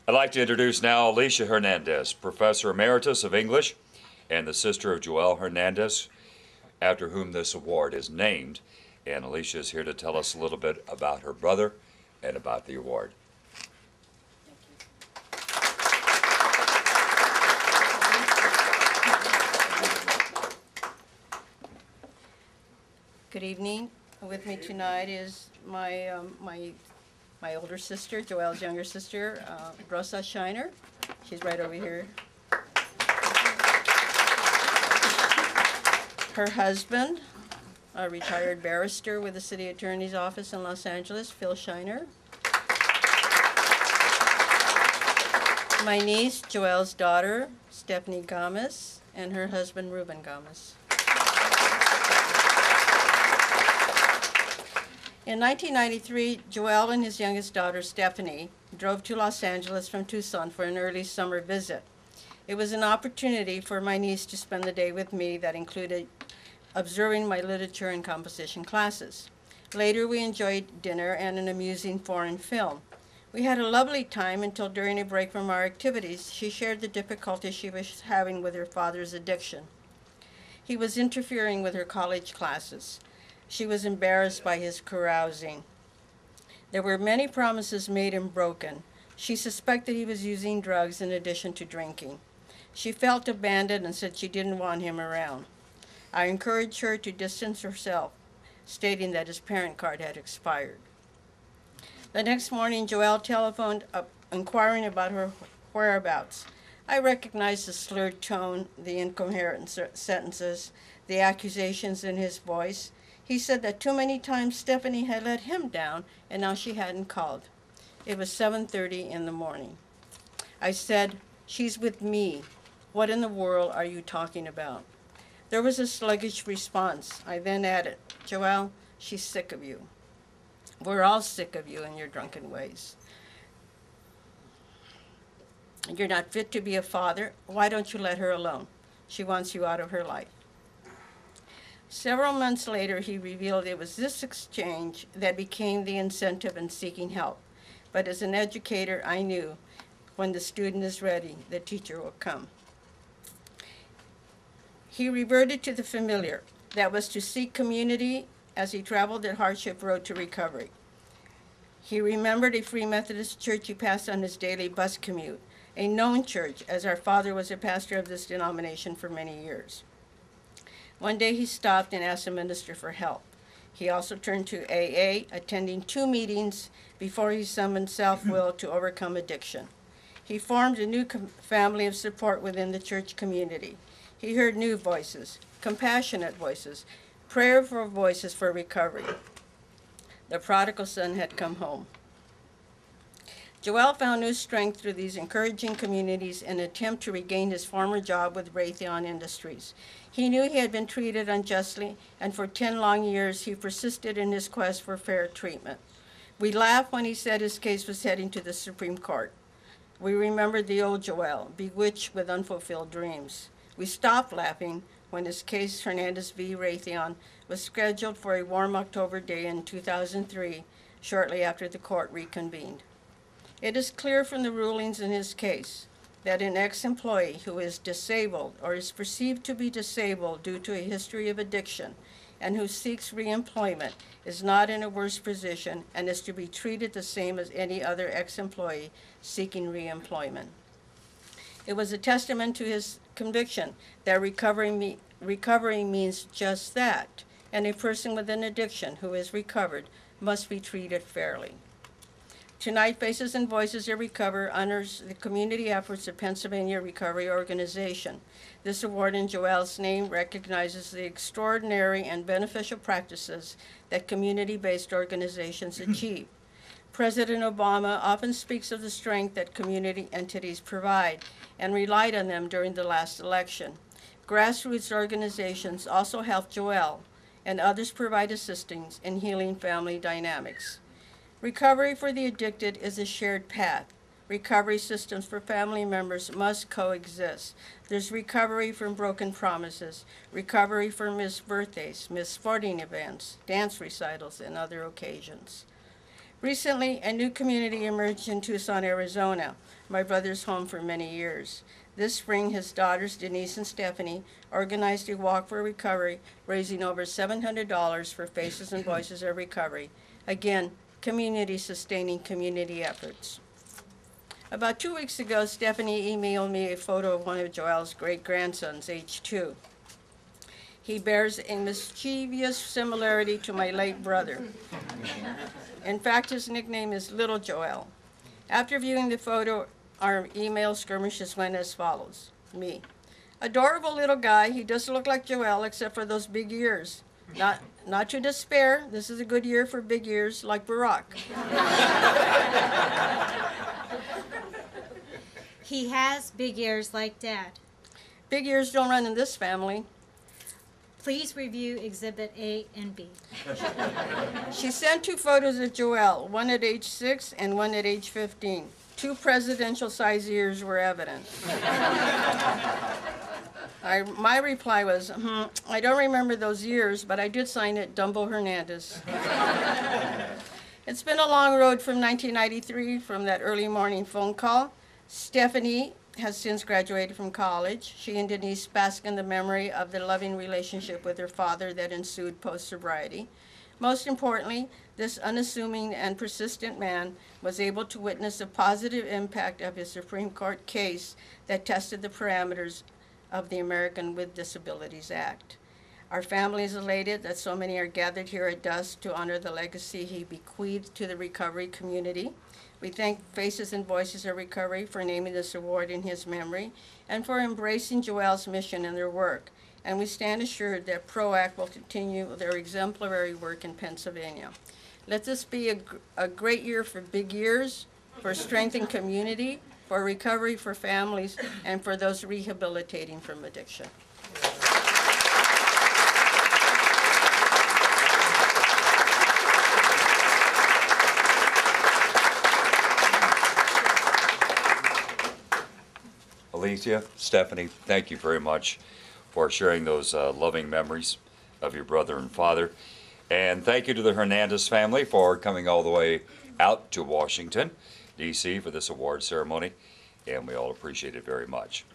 I'd like to introduce now Alicia Hernandez, Professor Emeritus of English and the sister of Joel Hernandez, after whom this award is named. And Alicia is here to tell us a little bit about her brother and about the award. Good evening. With me tonight is my older sister, Joel's younger sister, Rosa Shiner. She's right over here. Her husband, a retired barrister with the City Attorney's Office in Los Angeles, Phil Shiner. My niece, Joel's daughter, Stephanie Gomez, and her husband, Ruben Gomez. In 1993, Joel and his youngest daughter, Stephanie, drove to Los Angeles from Tucson for an early summer visit. It was an opportunity for my niece to spend the day with me that included observing my literature and composition classes. Later, we enjoyed dinner and an amusing foreign film. We had a lovely time until during a break from our activities, she shared the difficulties she was having with her father's addiction. He was interfering with her college classes. She was embarrassed by his carousing. There were many promises made and broken. She suspected he was using drugs in addition to drinking. She felt abandoned and said she didn't want him around. I encouraged her to distance herself, stating that his parent card had expired. The next morning, Joel telephoned up inquiring about her whereabouts. I recognized the slurred tone, the incoherent sentences, the accusations in his voice. He said that too many times Stephanie had let him down, and now she hadn't called. It was 7:30 in the morning. I said, "She's with me. What in the world are you talking about?" There was a sluggish response. I then added, "Joel, she's sick of you. We're all sick of you and your drunken ways. You're not fit to be a father. Why don't you let her alone? She wants you out of her life." Several months later, he revealed it was this exchange that became the incentive in seeking help. But as an educator, I knew when the student is ready, the teacher will come. He reverted to the familiar, that was to seek community as he traveled the hardship road to recovery. He remembered a Free Methodist church he passed on his daily bus commute, a known church, as our father was a pastor of this denomination for many years. One day he stopped and asked the minister for help. He also turned to AA, attending 2 meetings before he summoned self-will to overcome addiction. He formed a new family of support within the church community. He heard new voices, compassionate voices, prayerful voices for recovery. The prodigal son had come home. Joel found new strength through these encouraging communities in an attempt to regain his former job with Raytheon Industries. He knew he had been treated unjustly, and for 10 long years he persisted in his quest for fair treatment. We laughed when he said his case was heading to the Supreme Court. We remembered the old Joel, bewitched with unfulfilled dreams. We stopped laughing when his case, Hernandez v. Raytheon, was scheduled for a warm October day in 2003, shortly after the court reconvened. It is clear from the rulings in his case that an ex-employee who is disabled or is perceived to be disabled due to a history of addiction and who seeks reemployment is not in a worse position and is to be treated the same as any other ex-employee seeking reemployment. It was a testament to his conviction that recovery means just that, and a person with an addiction who is recovered must be treated fairly. Tonight, Faces and Voices of Recover honors the community efforts of Pennsylvania Recovery Organization. This award in Joel's name recognizes the extraordinary and beneficial practices that community-based organizations achieve. President Obama often speaks of the strength that community entities provide and relied on them during the last election. Grassroots organizations also help Joel and others provide assistance in healing family dynamics. Recovery for the addicted is a shared path. Recovery systems for family members must coexist. There's recovery from broken promises, recovery from missed birthdays, missed sporting events, dance recitals, and other occasions. Recently, a new community emerged in Tucson, Arizona, my brother's home for many years. This spring, his daughters, Denise and Stephanie, organized a walk for recovery, raising over $700 for Faces and Voices of Recovery. Again, community sustaining community efforts. About 2 weeks ago, Stephanie emailed me a photo of one of Joel's great-grandsons, age 2. He bears a mischievous similarity to my late brother. In fact, his nickname is Little Joel. After viewing the photo, our email skirmishes went as follows. Me: adorable little guy. He doesn't look like Joel except for those big ears. Not to despair. This is a good year for big ears like Barack. He has big ears like Dad. Big ears don't run in this family. Please review Exhibit A and B. She sent 2 photos of Joel, one at age 6 and one at age 15. 2 presidential-sized ears were evident. My reply was, I don't remember those years, but I did sign it Dumbo Hernandez. It's been a long road from 1993, from that early morning phone call. Stephanie has since graduated from college. She and Denise bask in the memory of the loving relationship with her father that ensued post-sobriety. Most importantly, this unassuming and persistent man was able to witness the positive impact of his Supreme Court case that tested the parameters of the American with Disabilities Act. Our family is elated that so many are gathered here at dusk to honor the legacy he bequeathed to the recovery community. We thank Faces and Voices of Recovery for naming this award in his memory and for embracing Joel's mission and their work. And we stand assured that PROACT will continue their exemplary work in Pennsylvania. Let this be a great year for big ears, for strength in community, for recovery for families, and for those rehabilitating from addiction. Alicia, Stephanie, thank you very much for sharing those loving memories of your brother and father. And thank you to the Hernandez family for coming all the way out to Washington, D.C. for this award ceremony. And we all appreciate it very much.